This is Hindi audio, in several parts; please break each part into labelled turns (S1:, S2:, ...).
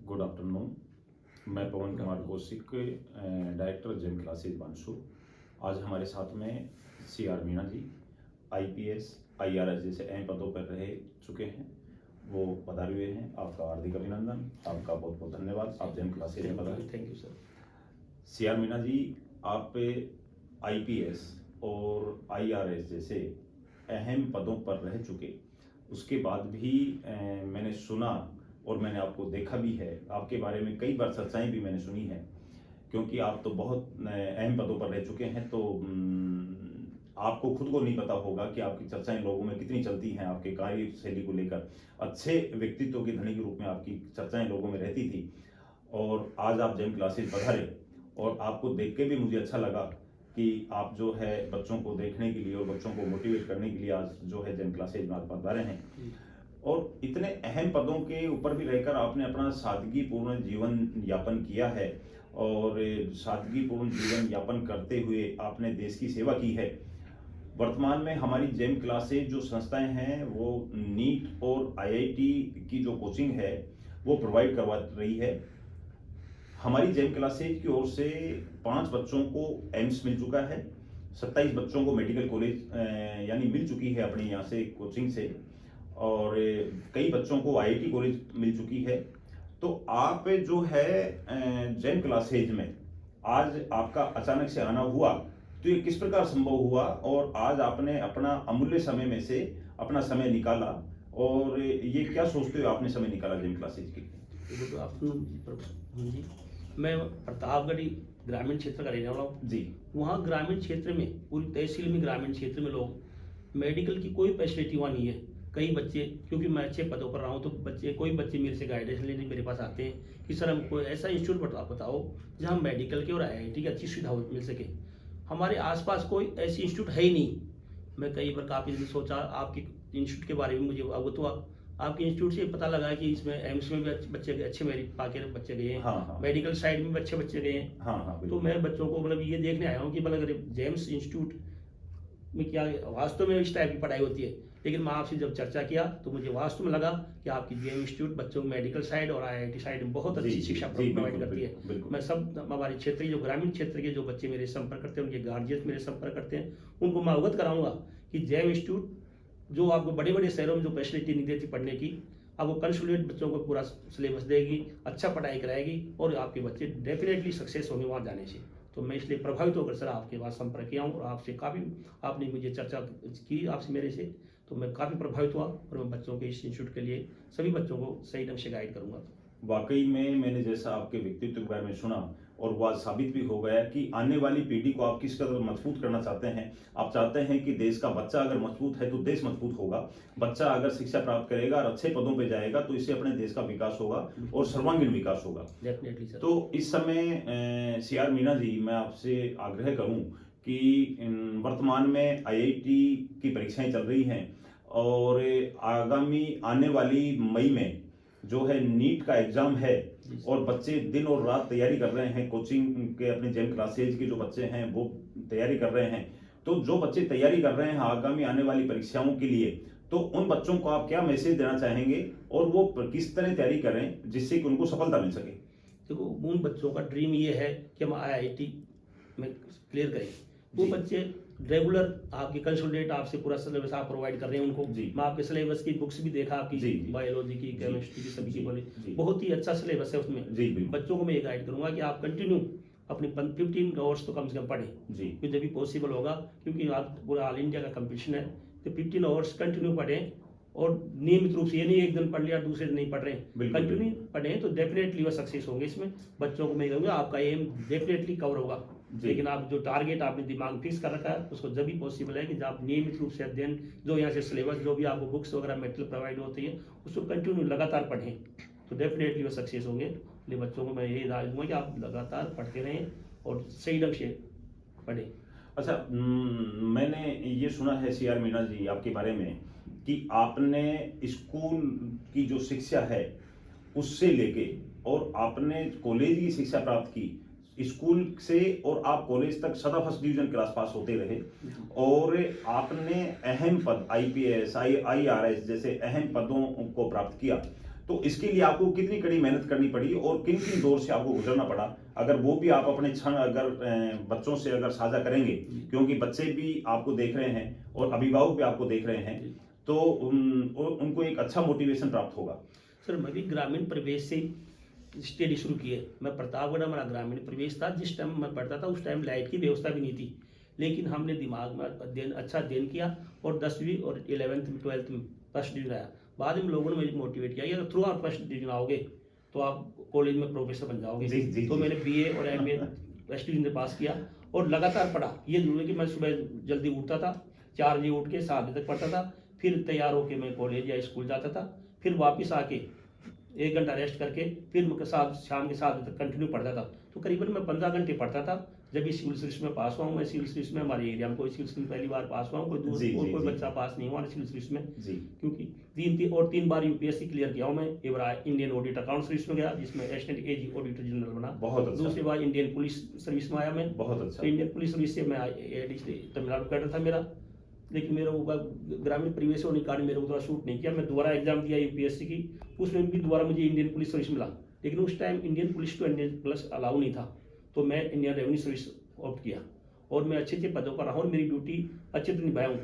S1: Good afternoon. मैं Pawan Kumar Kaushik, director Gem Classes Bansur. आज हमारे साथ में CR मीणा जी IPS IRS जैसे अहम पदों पर रह चुके हैं, वो पधारे हुए हैं। आपका हार्दिक अभिनंदन, आपका बहुत बहुत धन्यवाद, आप जेम क्लासेज में पधारे।
S2: Thank you sir.
S1: CR Meena ji, आप IPS और IRS जैसे अहम पदों पर रह चुके, उसके बाद भी मैंने सुना और मैंने आपको देखा भी है, आपके बारे में कई बार चर्चाएं भी मैंने सुनी है, क्योंकि आप तो बहुत अहम पदों पर रह चुके हैं। तो आपको खुद को नहीं पता होगा कि आपकी चर्चाएं लोगों में कितनी चलती हैं। आपके कार्यशैली को लेकर अच्छे व्यक्तित्व के धनी के रूप में आपकी चर्चाएं लोगों में रहती थी, और आज आप जेम क्लासेज पधारे, और आपको देख के भी मुझे अच्छा लगा कि आप जो है बच्चों को देखने के लिए और बच्चों को मोटिवेट करने के लिए आज जो है जेम क्लासेज में आप पधारे हैं। और इतने अहम पदों के ऊपर भी रहकर आपने अपना सादगीपूर्ण जीवन यापन किया है, और सादगीपूर्ण जीवन यापन करते हुए आपने देश की सेवा की है। वर्तमान में हमारी जेम क्लासेज जो संस्थाएं हैं, वो नीट और IIT की जो कोचिंग है वो प्रोवाइड करवा रही है। हमारी जेम क्लासेज की ओर से 5 बच्चों को एम्स मिल चुका है, 27 बच्चों को मेडिकल कॉलेज यानी मिल चुकी है अपने यहाँ से कोचिंग से, और कई बच्चों को IIT कॉलेज मिल चुकी है। तो आप जो है जेम क्लासेज में आज आपका अचानक से आना हुआ, तो ये किस प्रकार संभव हुआ, और आज आपने अपना अमूल्य समय में से अपना समय निकाला, और ये क्या सोचते हो आपने समय निकाला जेम क्लासेज के लिए?
S2: गुड आफ्टरनून जी। मैं प्रतापगढ़ ग्रामीण क्षेत्र का रहने वाला हूँ
S1: जी।
S2: वहाँ ग्रामीण क्षेत्र में, पूरी तहसील में ग्रामीण क्षेत्र में लोग मेडिकल की कोई फैसिलिटी वहाँ नहीं है। कई बच्चे, क्योंकि मैं अच्छे पदों पर रहा हूँ, तो कोई बच्चे मेरे से गाइडेंस लेने मेरे पास आते हैं कि सर हमको ऐसा इंस्टीट्यूट बताओ जहाँ मेडिकल के और IIT की अच्छी सुविधा मिल सके। हमारे आसपास कोई ऐसी इंस्टीट्यूट है ही नहीं। मैं कई बार काफ़ी दिन सोचा, आपके इंस्टीट्यूट के बारे में मुझे अवगत हुआ। आपके इंस्टीट्यूट से पता लगा कि इसमें एम्स में भी बच्चे अच्छे मेरिट पाके बच्चे गए हैं।
S1: हाँ।
S2: मेडिकल साइड में भी अच्छे बच्चे गए हैं।
S1: हाँ,
S2: तो मैं बच्चों को मतलब ये देखने आया हूँ कि मतलब जेम्स इंस्टीट्यूट में क्या वास्तव में इस टाइप की पढ़ाई होती है। लेकिन मैं आपसे जब चर्चा किया तो मुझे वास्तव में लगा कि आपकी जेम इंस्टीट्यूट बच्चों को मेडिकल साइड और IIT साइड में बहुत अच्छी शिक्षा प्रोवाइड करती है। मैं सब हमारे क्षेत्रीय जो ग्रामीण क्षेत्र के जो बच्चे मेरे संपर्क करते हैं, उनके गार्जियन मेरे संपर्क करते हैं, उनको मैं अवगत कराऊंगा कि जेम इंस्टीट्यूट जो आपको बड़े बड़े शहरों में जो फैसिलिटी नहीं देती पढ़ने की, अब वो कंसोलिडेट बच्चों को पूरा सिलेबस देगी, अच्छा पढ़ाई कराएगी, और आपके बच्चे डेफिनेटली सक्सेस होंगे वहाँ जाने से। तो मैं इसलिए प्रभावित होकर सर आपके पास संपर्क किया हूँ, और आपसे काफ़ी आपने मुझे चर्चा की आपसे मेरे से, तो मैं काफ़ी प्रभावित हुआ, और मैं बच्चों के इस इंस्टीट्यूट के लिए सभी बच्चों को सही ढंग से गाइड करूँगा।
S1: वाकई में मैंने जैसा आपके व्यक्तित्व के बारे में सुना, और वह साबित भी हो गया कि आने वाली पीढ़ी को आप किस कदर मजबूत करना चाहते हैं। आप चाहते हैं कि देश का बच्चा अगर मजबूत है तो देश मजबूत होगा। बच्चा अगर शिक्षा प्राप्त करेगा और अच्छे पदों पे जाएगा तो इससे अपने देश का विकास होगा और सर्वांगीण विकास होगा।
S2: Definitely sir.
S1: तो इस समय CR मीणा जी, मैं आपसे आग्रह करूं कि वर्तमान में IIT की परीक्षाएं चल रही हैं, और आगामी आने वाली मई में जो है नीट का एग्जाम है, और बच्चे दिन और रात तैयारी कर रहे हैं। कोचिंग के अपने जेम क्लासेज के जो बच्चे हैं वो तैयारी कर रहे हैं। तो जो बच्चे तैयारी कर रहे हैं आगामी आने वाली परीक्षाओं के लिए, तो उन बच्चों को आप क्या मैसेज देना चाहेंगे, और वो किस तरह तैयारी करें जिससे कि उनको सफलता मिल सके?
S2: देखो, उन बच्चों का ड्रीम ये है कि हम IIT में क्लियर करें। वो बच्चे रेगुलर आपकी कंसोलिडेट आपसे पूरा सिलेबस आप प्रोवाइड कर रहे हैं उनको। मैं आपके सिलेबस की बुक्स भी देखा, आपकी बायोलॉजी की, केमिस्ट्री की, सभी की बोली बहुत ही अच्छा सिलेबस है उसमें। बच्चों को मैं ये गाइड करूंगा कि आप कंटिन्यू अपनी 15 आवर्स तो कम से कम पढ़ें, क्योंकि जब भी पॉसिबल होगा, क्योंकि आप पूरा ऑल इंडिया का कंपटीशन है। तो 15 आवर्स कंटिन्यू पढ़ें, और नियमित रूप से, ये नहीं एक दिन पढ़ लिया दूसरे दिन नहीं पढ़ रहे हैं, कंटिन्यू पढ़ें, तो डेफिनेटली वो सक्सेस होंगे। इसमें बच्चों को मैं कहूँगा आपका एम डेफिनेटली कवर होगा। लेकिन आप जो टारगेट आपने दिमाग फिक्स कर रखा है, उसको जब भी पॉसिबल है कि जब आप नियमित रूप से अध्ययन, जो यहाँ से सिलेबस जो भी आपको बुक्स वगैरह मेटेरियल प्रोवाइड होती है, उसको कंटिन्यू लगातार पढ़ें, तो डेफिनेटली वो सक्सेस होंगे। इसलिए बच्चों को मैं यही राय दूंगा कि आप लगातार पढ़ते रहें और सही ढंग से पढ़ें।
S1: अच्छा, मैंने ये सुना है CR मीणा जी आपके बारे में कि आपने स्कूल की जो शिक्षा है उससे लेके, और आपने कॉलेज की शिक्षा प्राप्त की स्कूल से, और आप कॉलेज तक सदा फर्स्ट डिवीजन क्लास पास होते रहे, और आपने अहम पद IPS IRS जैसे अहम पदों को प्राप्त किया। तो इसके लिए आपको कितनी कड़ी मेहनत करनी पड़ी और किन किन दौर से आपको गुजरना पड़ा, अगर वो भी आप अपने क्षण अगर बच्चों से अगर साझा करेंगे, क्योंकि बच्चे भी आपको देख रहे हैं और अभिभावक भी आपको देख रहे हैं, तो उनको एक अच्छा मोटिवेशन प्राप्त होगा।
S2: सर मैं भी ग्रामीण परिवेश से स्टडी शुरू की है। मैं प्रतापगढ़ हमारा ग्रामीण परिवेश था। जिस टाइम मैं पढ़ता था उस टाइम लाइट की व्यवस्था भी नहीं थी, लेकिन हमने दिमाग में अच्छा अध्ययन किया और 10वीं और 11th में 12th में फर्स्ट डिवीजन आया। बाद में लोगों ने मुझे मोटिवेट किया, अगर थ्रू आप फर्स्ट डिवीजन आओगे तो आप कॉलेज में प्रोफेसर बन जाओगे। तो मैंने BA और MA फर्स्ट डिवीजन से पास किया और लगातार पढ़ा। ये जरूर है कि मैं सुबह जल्दी उठता था, 4 बजे उठ के 7 बजे तक पढ़ता था, फिर तैयार होकर मैं कॉलेज या स्कूल जाता था, फिर वापस आके 1 घंटा रेस्ट करके फिर मैं शाम के 7 बजे तक कंटिन्यू पढ़ता था। तो करीबन मैं 15 घंटे पढ़ता था। जब भी सिविल सर्विस में पास हुआ हूँ, मैं सिविल सर्विस में हमारे एरिया में कोई सिविल सर्विस पहली बार पास हुआ हूँ, कोई बच्चा पास नहीं हुआ सिविल सर्विस में, क्योंकि 3 बार UPSC क्लियर किया हूँ मैं। एक बार इंडियन ऑडिट अकाउंट सर्विस में गया जिसमें असिस्टेंट AG ऑडिटर जनरल बना,
S1: बहुत अच्छा।
S2: दूसरी बार इंडियन पुलिस सर्विस में आया मैं,
S1: बहुत अच्छा।
S2: तो इंडियन पुलिस सर्विस से मैं तमिलनाडु कैडर था मेरा, लेकिन मेरा वो ग्रामीण परिवेश होने के कारण मेरे को थोड़ा शूट नहीं किया। मैं दोबारा एग्जाम दिया UPSC की, उसमें भी दोबारा मुझे इंडियन पुलिस सर्विस मिला, लेकिन उस time Indian police to Indian plus allow नहीं था, तो मैं इंडियन रेवेन्यू सर्विस ऑप्ट किया और मैं अच्छे अच्छे पदों पर रहा हूँ। मेरी ड्यूटी अच्छे से निभाया हूँ,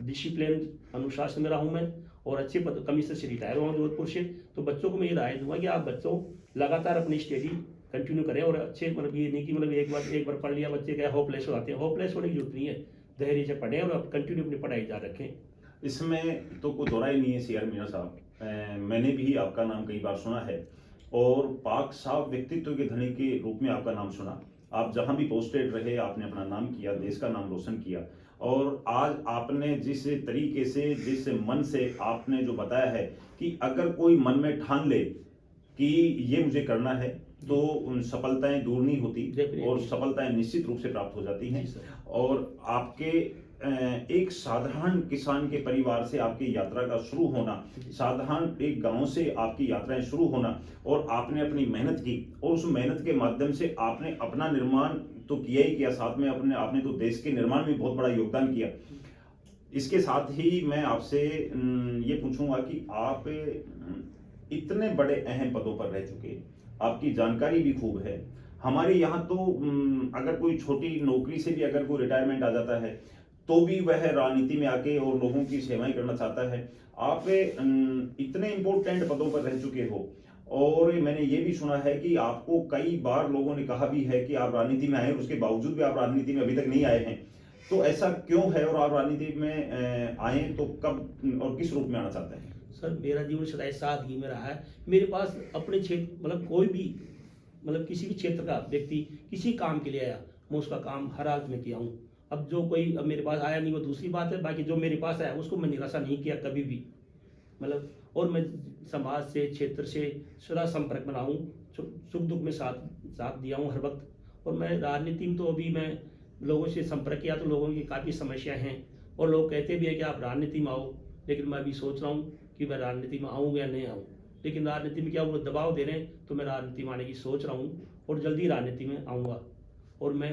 S2: डिसिप्लिन अनुशासन में रहा हूँ मैं और अच्छे पद कमिश्नर से रिटायर हुआ हूँ जोधपुर से। तो बच्चों को मैं ये राय दूंगा कि आप बच्चों लगातार अपनी स्टडी कंटिन्यू करें और अच्छे, मतलब ये नहीं कि मतलब एक बार पढ़ लिया बच्चे क्या होपलेस हो जाते हैं, होपलेस होने की जरूरत नहीं है, धैर्य से पढ़ें और कंटिन्यू अपनी पढ़ाई जारी रखें।
S1: इसमें तो कोई दो राय नहीं है CR मीणा साहब, मैंने भी आपका नाम कई बार सुना है और पाक साफ व्यक्तित्व के धनी के रूप में आपका नाम सुना। आप जहां भी पोस्टेड रहे आपने अपना नाम किया, देश का नाम रोशन किया और आज आपने जिस तरीके से, जिस मन से आपने जो बताया है कि अगर कोई मन में ठान ले कि ये मुझे करना है तो उन सफलताएं दूर नहीं होती और सफलताएं निश्चित रूप से प्राप्त हो जाती हैं। और आपके एक साधारण किसान के परिवार से आपकी यात्रा का शुरू होना, साधारण एक गांव से आपकी यात्राएं शुरू होना और आपने अपनी मेहनत की और उस मेहनत के माध्यम से आपने अपना निर्माण तो किया ही किया, साथ में आपने तो देश के निर्माण में बहुत बड़ा योगदान किया। इसके साथ ही मैं आपसे ये पूछूंगा कि आप इतने बड़े अहम पदों पर रह चुके, आपकी जानकारी भी खूब है। हमारे यहाँ तो अगर कोई छोटी नौकरी से भी अगर कोई रिटायरमेंट आ जाता है तो भी वह राजनीति में आके और लोगों की सेवाएं करना चाहता है। आप इतने इम्पोर्टेंट पदों पर रह चुके हो और मैंने ये भी सुना है कि आपको कई बार लोगों ने कहा भी है कि आप राजनीति में आए, उसके बावजूद भी आप राजनीति में अभी तक नहीं आए हैं। तो ऐसा क्यों है और आप राजनीति में आए तो कब और किस रूप में आना चाहते हैं?
S2: सर मेरा जीवन सदैव सादगी में रहा है। मेरे पास अपने क्षेत्र, मतलब कोई भी, मतलब किसी भी क्षेत्र का व्यक्ति किसी काम के लिए आया, मैं उसका काम हर हालत में किया हूँ। अब जो कोई अब मेरे पास आया नहीं वो दूसरी बात है, बाकी जो मेरे पास आया उसको मैं निराशा नहीं किया कभी भी, मतलब। और मैं समाज से, क्षेत्र से सदा संपर्क में रहा हूँ, सुख दुख में साथ दिया हूँ हर वक्त। और मैं राजनीति में तो अभी मैं लोगों से संपर्क किया तो लोगों की काफ़ी समस्याएं हैं और लोग कहते भी हैं कि आप राजनीति में आओ, लेकिन मैं अभी सोच रहा हूँ कि मैं राजनीति में आऊँ या नहीं आऊँ। लेकिन राजनीति में क्या वो दबाव दे रहे हैं, तो मैं राजनीति में आने की सोच रहा हूँ और जल्दी राजनीति में आऊँगा। और मैं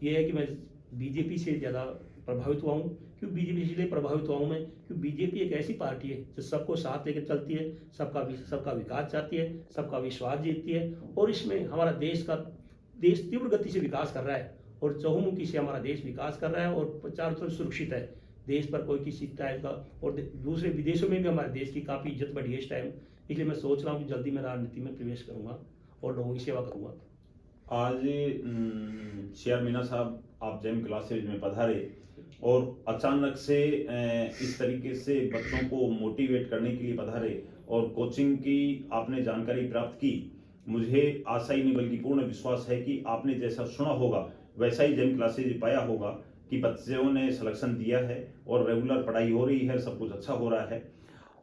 S2: ये है कि मैं BJP से ज़्यादा प्रभावित हुआ हूँ। क्यों BJP इसलिए प्रभावित हुआ हूँ मैं, क्योंकि BJP एक ऐसी पार्टी है जो सबको साथ लेकर चलती है, सबका विकास चाहती है, सबका विश्वास जीतती है और इसमें हमारा देश तीव्र गति से विकास कर रहा है और चहुमुखी से हमारा देश विकास कर रहा है और चारों तरफ सुरक्षित है। देश पर कोई किसी टाइप का, और दूसरे विदेशों में भी हमारे देश की काफ़ी इज्जत बढ़ी है इस टाइम। इसलिए मैं सोच रहा हूँ कि जल्दी मैं राजनीति में प्रवेश करूँगा और लोगों की सेवा करूँगा।
S1: आज CR मीणा साहब आप जेम क्लासेज में पधारे और अचानक से इस तरीके से बच्चों को मोटिवेट करने के लिए पधारे और कोचिंग की आपने जानकारी प्राप्त की। मुझे आशा ही नहीं बल्कि पूर्ण विश्वास है कि आपने जैसा सुना होगा वैसा ही जेम क्लासेज पाया होगा कि बच्चों ने सिलेक्शन दिया है और रेगुलर पढ़ाई हो रही है, सब कुछ अच्छा हो रहा है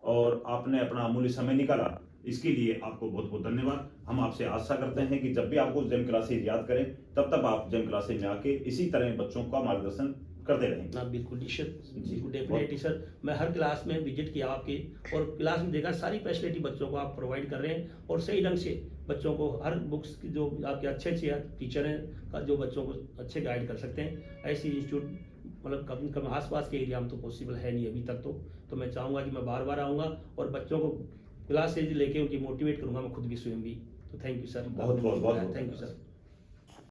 S1: और आपने अपना अमूल्य समय निकाला। इसके लिए आपको बहुत बहुत धन्यवाद। हम आपसे आशा करते हैं कि जब भी आपको जेम क्लासेज याद करें तब आप जेम क्लासेज में आके इसी तरह बच्चों का मार्गदर्शन करते रहें।
S2: ना बिल्कुल डेफिनेटली सर, मैं हर क्लास में विजिट किया आपके और क्लास में देखा सारी फैसिलिटी बच्चों को आप प्रोवाइड कर रहे हैं और सही ढंग से बच्चों को हर बुक्स की जो आपके अच्छे टीचर हैं जो बच्चों को अच्छे गाइड कर सकते हैं, ऐसी इंस्टीट्यूट मतलब कम आसपास के एरिया में तो पॉसिबल है नहीं अभी तक। तो मैं चाहूँगा कि मैं बार बार आऊँगा और बच्चों को क्लासेज लेके उनकी मोटिवेट करूंगा मैं खुद भी स्वयं भी। तो थैंक यू सर।
S1: बहुत बहुत बहुत
S2: थैंक यू सर।